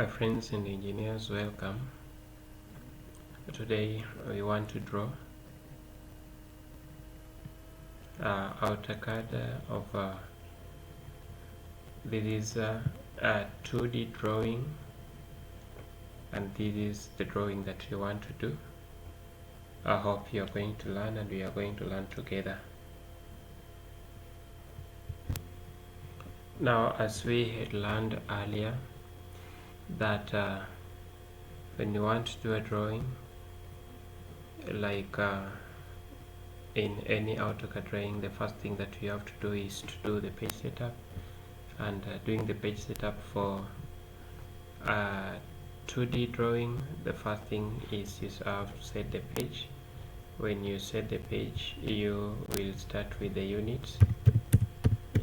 Friends and engineers, welcome. Today we want to draw Autocad of this is a 2D drawing, and this is the drawing that we want to do. I hope you are going to learn, and we are going to learn together. Now, as we had learned earlier, that when you want to do a drawing, like in any Autocad drawing, the first thing that you have to do is to do the page setup. And doing the page setup for 2D drawing, the first thing is you have to set the page. When you set the page, you will start with the units.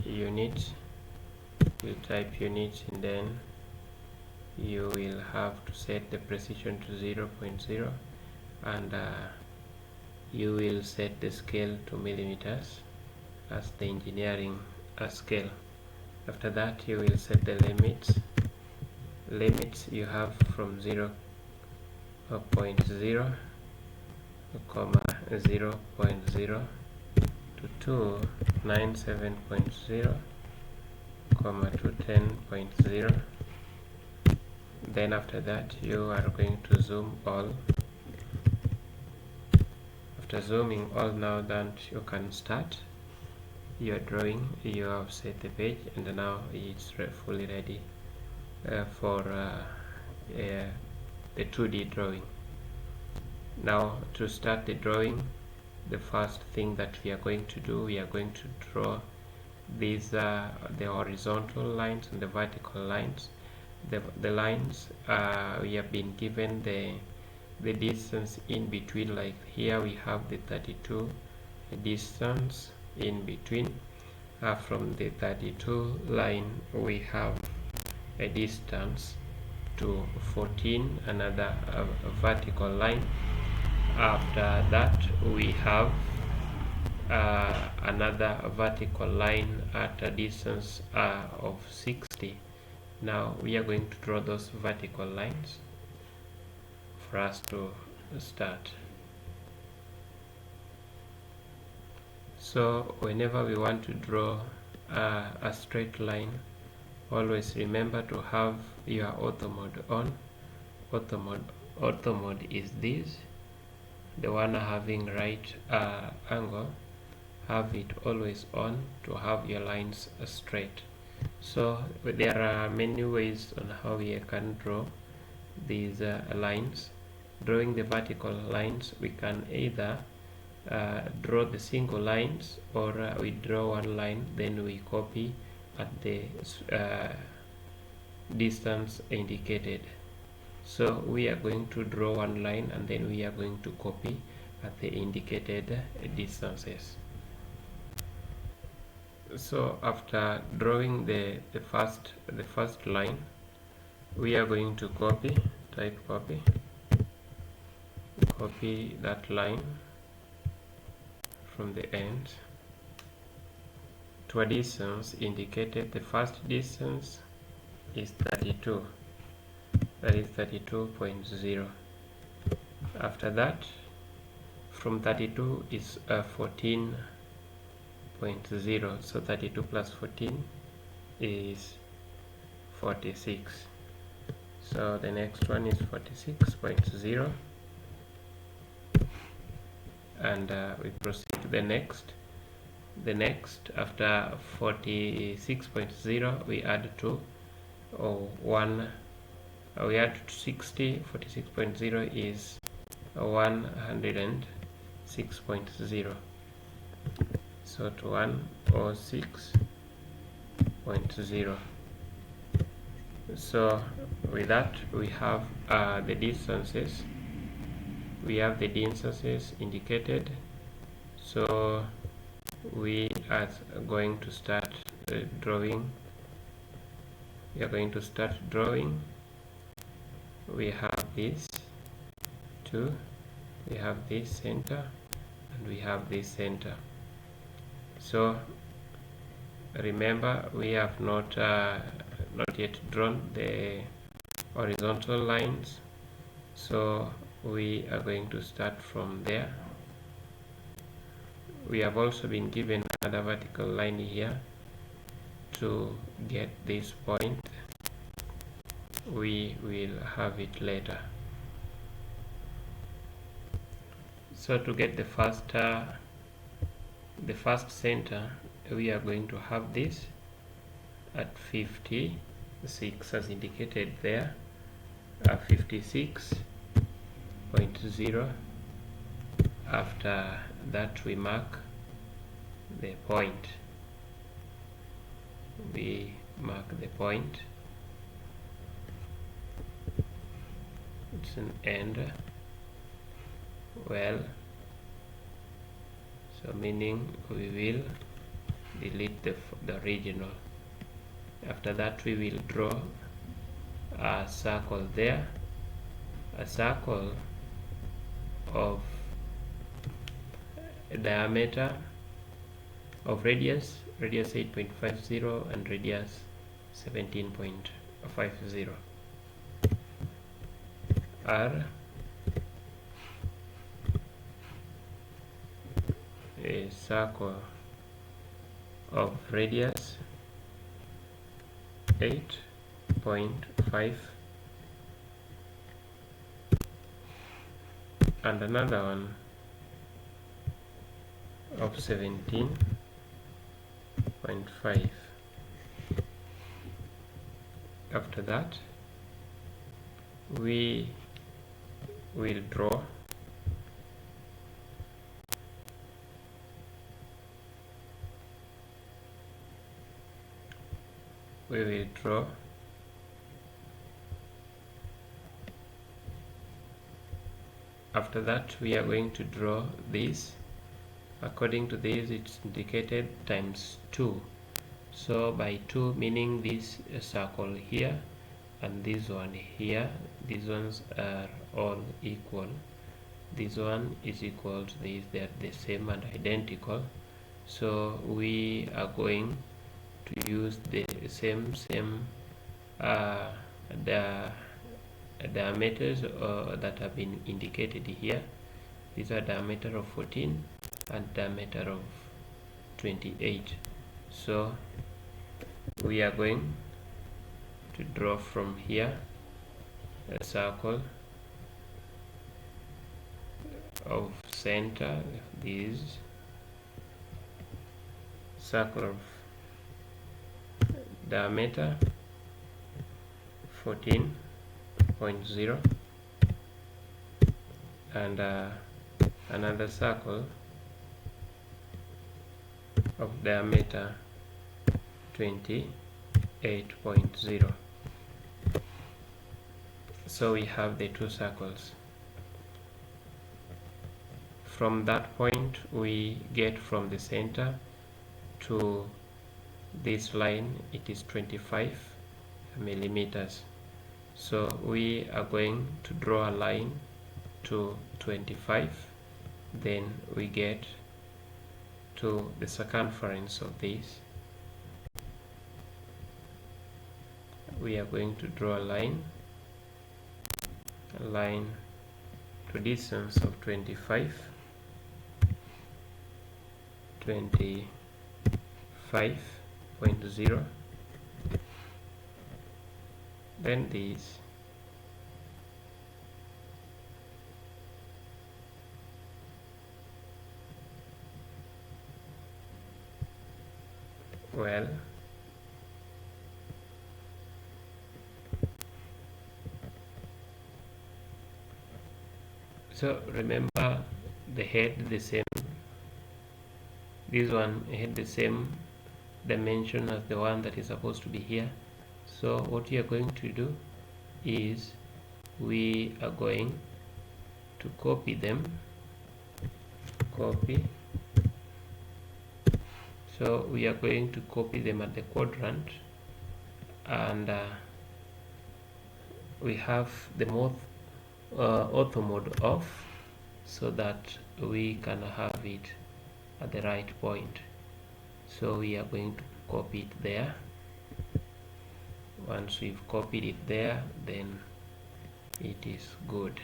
You type units, and then you will have to set the precision to 0.0, and you will set the scale to millimeters as the engineering scale. After that, you will set the limits. You have from 0.0, 0.0 to 297.0, to 10.0. Then after that, you are going to zoom all. After zooming all, now that you can start your drawing. You have set the page, and now it's fully ready for the 2D drawing. Now, to start the drawing, the first thing that we are going to do, we are going to draw these the horizontal lines and the vertical lines. The lines, we have been given the distance in between. Like here we have the 32 distance in between. From the 32 line we have a distance to 14, another vertical line. After that we have another vertical line at a distance of 60. Now we are going to draw those vertical lines for us to start. So whenever we want to draw a straight line, always remember to have your auto mode on. Auto mode is this, the one having right angle. Have it always on to have your lines straight. So there are many ways on how we can draw these lines. Drawing the vertical lines, we can either draw the single lines, or we draw one line, then we copy at the distance indicated. So we are going to draw one line, and then we are going to copy at the indicated distances. So after drawing the first line, we are going to type copy that line from the end to a distance indicated. The first distance is 32, that is 32.0. After that, from 32 is 14.0, so 32 plus 14 is 46. So the next one is 46.0, and we proceed to the next. After 46.0, we add to 1. We add to 60. 46.0 is 106.0. So to 106.0. So with that, we have the distances. We have the distances indicated. So we are going to start drawing. We are going to start drawing. We have this 2, we have this center, and we have this center. So remember, we have not yet drawn the horizontal lines, so we are going to start from there. We have also been given another vertical line here to get this point. We will have it later. So to get the first center, we are going to have this at 56 as indicated there, 56.0. After that we mark the point. We mark the point. It's an end. Well, so meaning we will delete the original. After that we will draw a circle there, a circle of a diameter of radius 8.50 and radius 17.50. R a circle of radius 8.5 and another one of 17.5. After that we will draw after that we are going to draw this. According to this, it's indicated times 2. So by 2 meaning this circle here and this one here, these ones are all equal. This one is equal to this, they are the same and identical. So we are going to use the same diameters that have been indicated here. These are diameter of 14 and diameter of 28. So we are going to draw from here a circle of center, this circle of diameter 14.0 and another circle of diameter 28.0. So we have the two circles. From that point we get from the center to this line, it is 25 millimeters. So we are going to draw a line to 25, then we get to the circumference of this. We are going to draw a line to distance of 25.0, then this well so remember the head the same, this one had the same dimension as the one that is supposed to be here. So what we are going to do is we are going to copy them, so we are going to copy them at the quadrant, and we have the ortho mode off so that we can have it at the right point. So we are going to copy it there. Once we've copied it there, then it is good.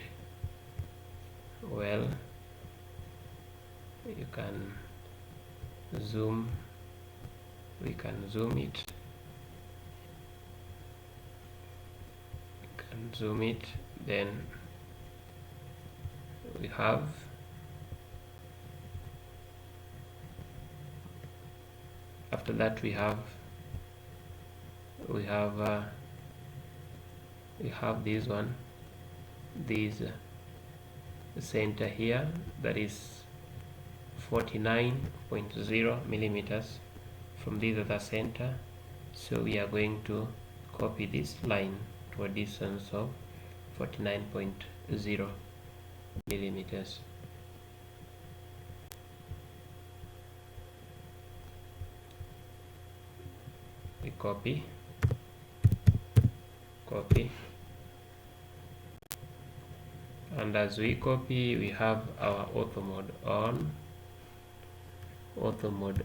Well, you can zoom, we can zoom it, then we have after that we have this one, this center here, that is 49.0 millimeters from this other center. So we are going to copy this line to a distance of 49.0 millimeters. We copy, and as we copy, we have our auto mode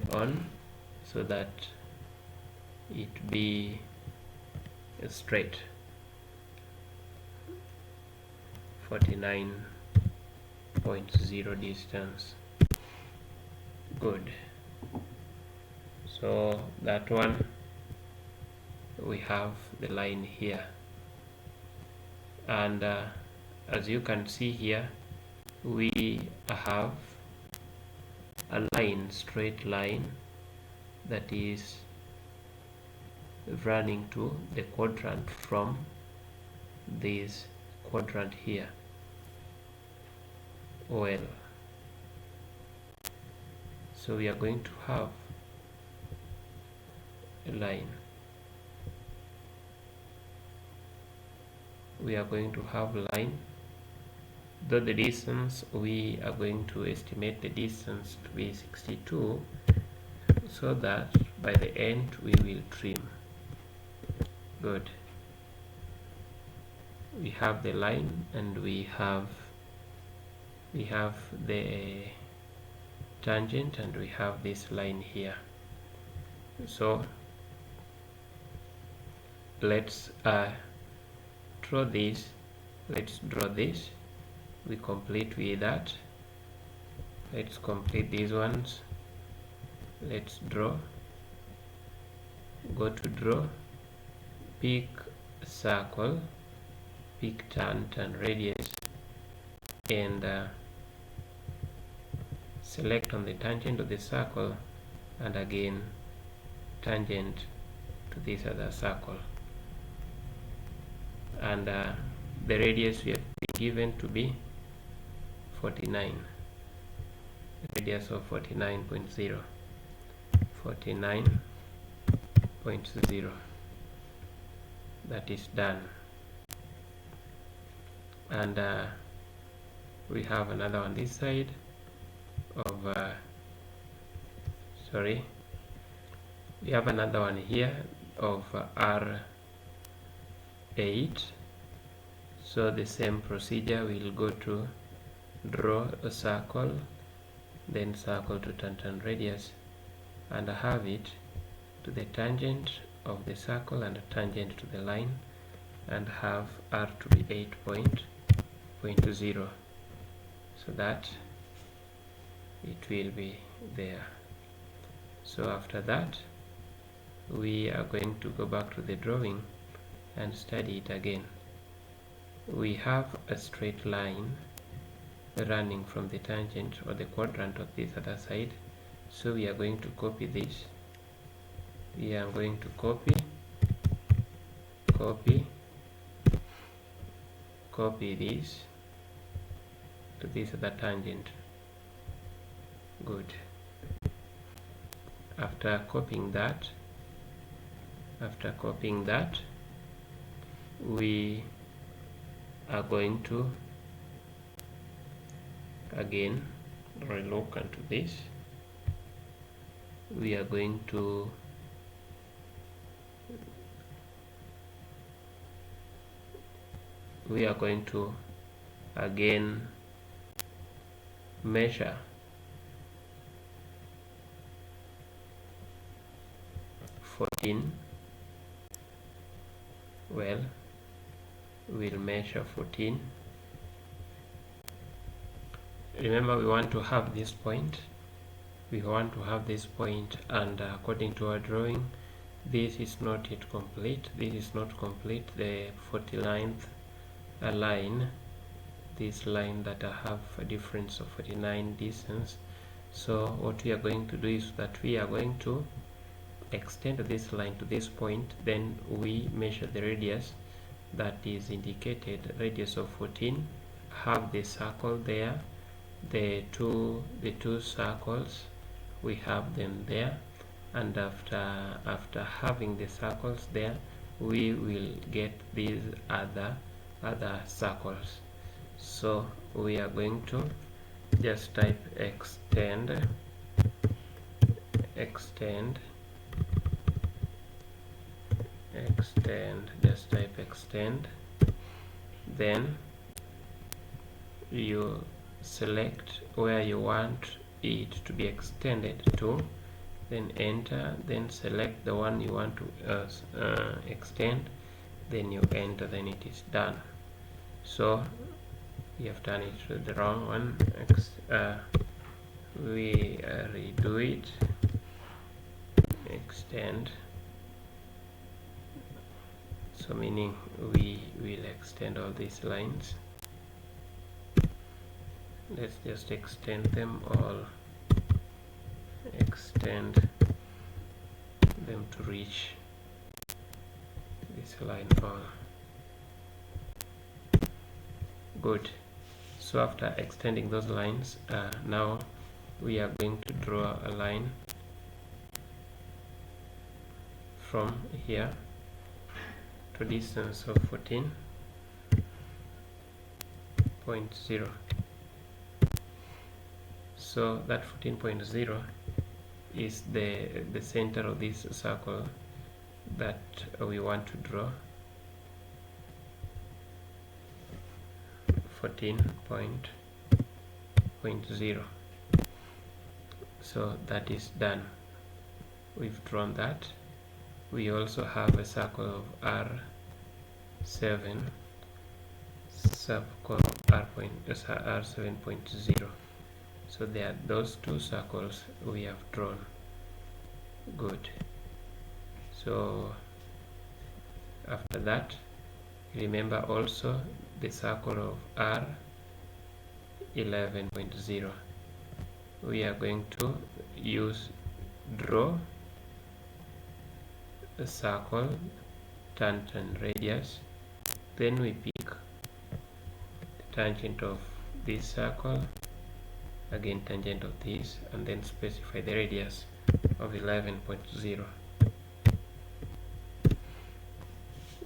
on, so that it be straight 49.0 distance. Good. So that one, we have the line here, and as you can see here, we have a line, straight line, that is running to the quadrant from this quadrant here. Well, so we are going to have a line. We are going to have line, though the distance, we are going to estimate the distance to be 62, so that by the end we will trim. Good. We have the line, and we have the tangent, and we have this line here. So let's draw this. Let's draw this. We complete with that. Let's complete these ones. Let's draw. Go to draw, pick circle, pick turn radius, and select on the tangent of the circle, and again tangent to this other circle, and the radius we have been given to be 49, radius of 49.0, 49.0. That is done. And we have another on this side of we have another one here of R8. So the same procedure, we'll go to draw a circle, then circle to turn radius, and have it to the tangent of the circle and a tangent to the line, and have R to be 8.0, so that it will be there. So after that, we are going to go back to the drawing and study it again. We have a straight line running from the tangent or the quadrant of this other side, so we are going to copy this. We are going to copy this to this other tangent. Good. After copying that, we are going to again relook into this. We are going to again measure 14. Well, we'll measure 14. Remember, we want to have this point. And according to our drawing, this is not yet complete. This is not complete. The 49th line, this line that I have a difference of 49 distance. So what we are going to do is that we are going to extend this line to this point, then we measure the radius that is indicated, radius of 14, have the circle there, the two circles, we have them there, and after having the circles there, we will get these other circles. So we are going to just type extend, just type extend, then you select where you want it to be extended to, then enter, then select the one you want to extend, then you enter, then it is done. So we have done it with the wrong one. We redo it, extend, so meaning we will extend all these lines. Let's just extend them all, extend them to reach this line on. Good. So after extending those lines, now we are going to draw a line from here to a distance of 14.0. So that 14.0 is the center of this circle that we want to draw. 14.0. So that is done. We've drawn that. We also have a circle of R7, circle of R7.0. So there are those two circles we have drawn. Good. So after that, remember also the circle of R11.0. We are going to draw a circle, tangent radius, then we pick the tangent of this circle, again tangent of this, and then specify the radius of 11.0.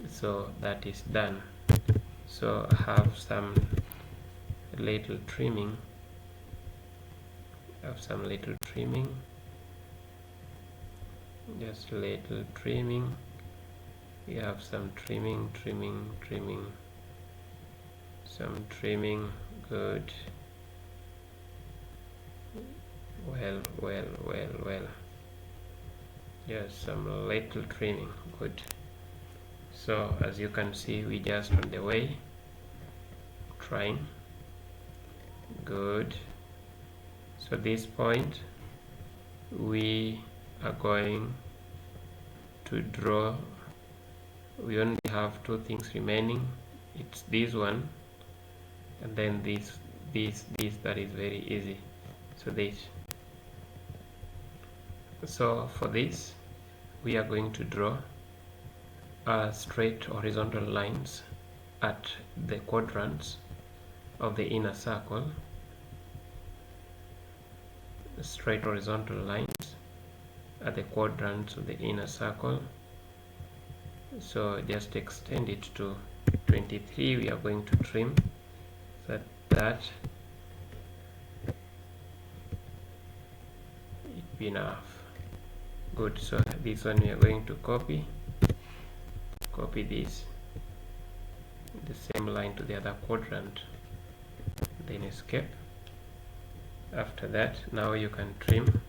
So that is done. So have some little trimming, just little trimming. We have some trimming, some trimming. Good. Well. Yes, some little trimming. Good. So as you can see, we just on the way trying. Good. So this point we are going to draw. We only have two things remaining. It's this one and then this that is very easy. So this. So for this we are going to draw straight horizontal lines at the quadrants of the inner circle. Straight horizontal lines at the quadrants of the inner circle. So just extend it to 23. We are going to trim that it be enough. Good. So this one we are going to copy this, the same line to the other quadrant, then escape. After that, now you can trim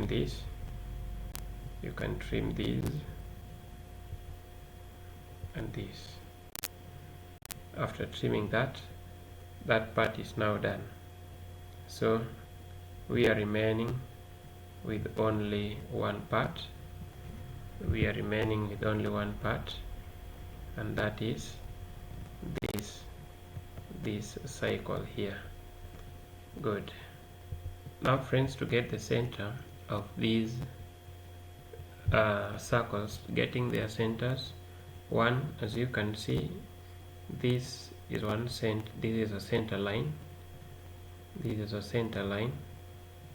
this, you can trim these, this. After trimming that part is now done. So we are remaining with only one part. And that is this cycle here. Good. Now friends, to get the center of these circles, getting their centers, one, as you can see, this is this is a center line. This is a center line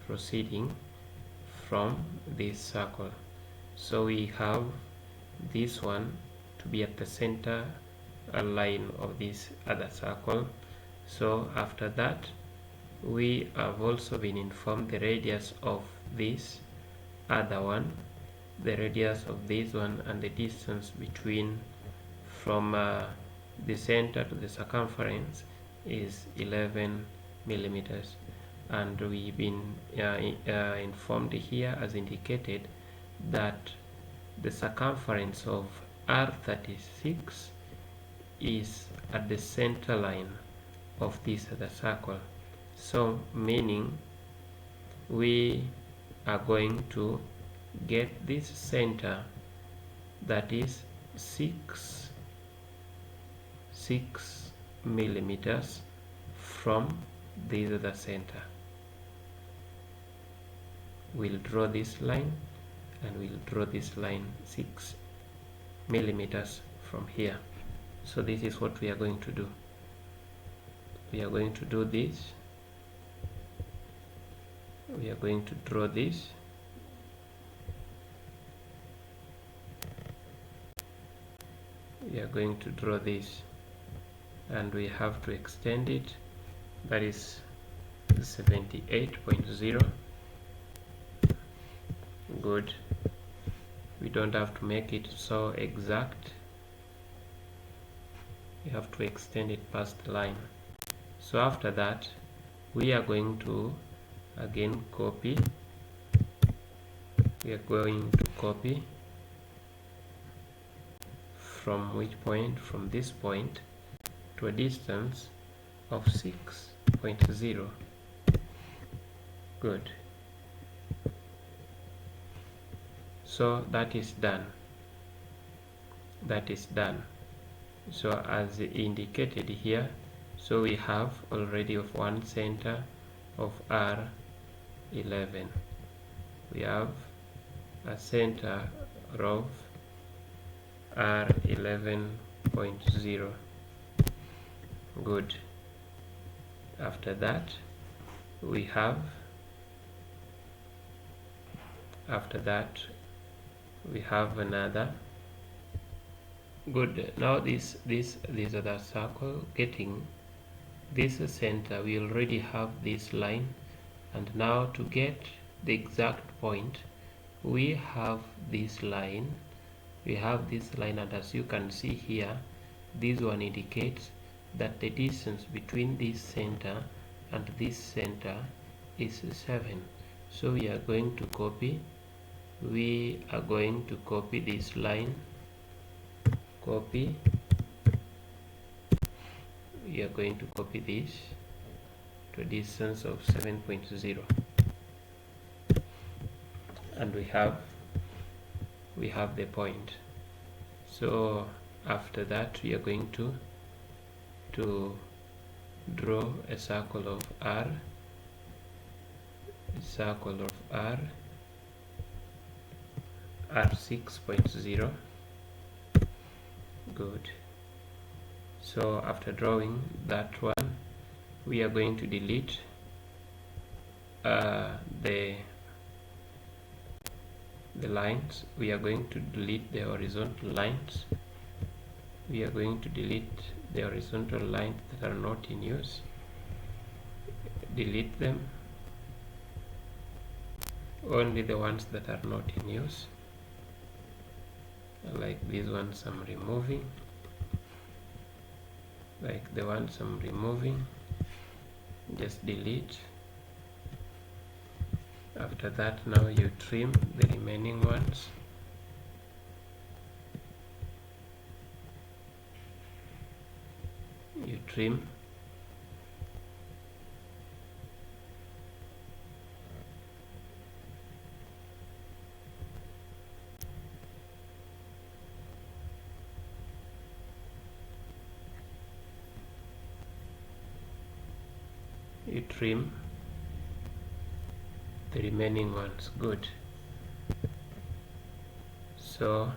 proceeding from this circle. So we have this one to be at the center line of this other circle. So after that, we have also been informed the radius of this other one, the radius of this one, and the distance between from the center to the circumference is 11 millimeters. And we've been informed here, as indicated, that the circumference of R36 is at the center line of this other circle. So meaning we are going to get this center, that is 6 millimeters from this other center. We'll draw this line, and we'll draw this line 6 millimeters from here. So this is what we are going to do. We are going to do this. We are going to draw this. We are going to draw this, and we have to extend it. That is 78.0. Good. We don't have to make it so exact. We have to extend it past the line. So after that, we are going to again copy. We are going to copy from which point? From this point to a distance of 6.0. Good. So that is done. That is done. So as indicated here, so we have already of one center of R11. We have a center of R11.0. Good. After that, we have another. Good. Now this other circle, getting this center, we already have this line, and now to get the exact point, we have this line. And as you can see here, this one indicates that the distance between this center and this center is 7. So we are going to copy this line. Copy. We are going to copy this to a distance of 7.0, and we have the point. So after that, we are going to draw a circle of R, R6.0. Good. So after drawing that one, we are going to delete the lines. We are going to delete the horizontal lines. We are going to delete the horizontal lines that are not in use. Delete them. Only the ones that are not in use, like these ones I'm removing, just delete. After that, now you trim the remaining ones. trim. You trim the remaining ones. Good. So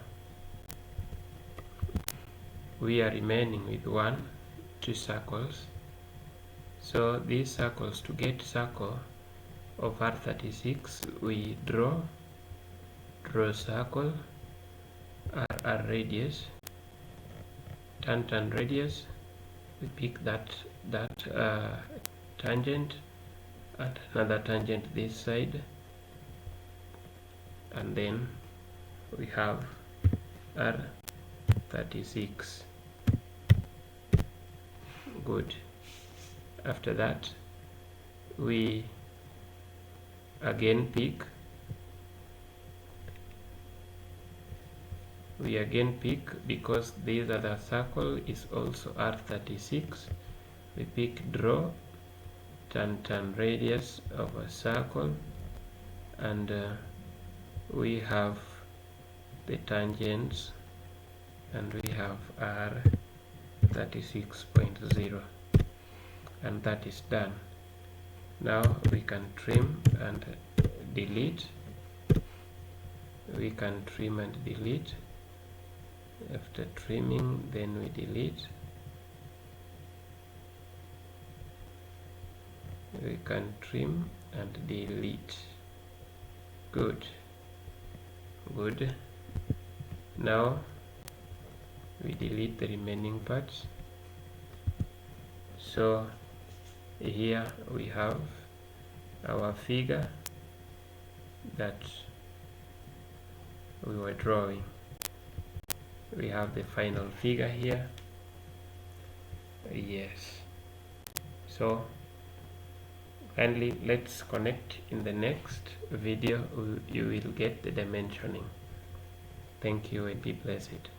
we are remaining with 2 circles. So these circles, to get circle of R36, we draw circle, R radius, turn radius. We pick that tangent and another tangent this side, and then we have R36. Good. After that, we again pick because this other circle is also R36. We pick draw, turn radius of a circle, and we have the tangents, and we have R36.0, and that is done. Now we can trim and delete. We can trim and delete. After trimming, then we delete. We can trim and delete. Good. Now we delete the remaining parts. So here we have our figure that we were drawing. We have the final figure here. Yes. So kindly let's connect in the next video. You will get the dimensioning. Thank you and be blessed.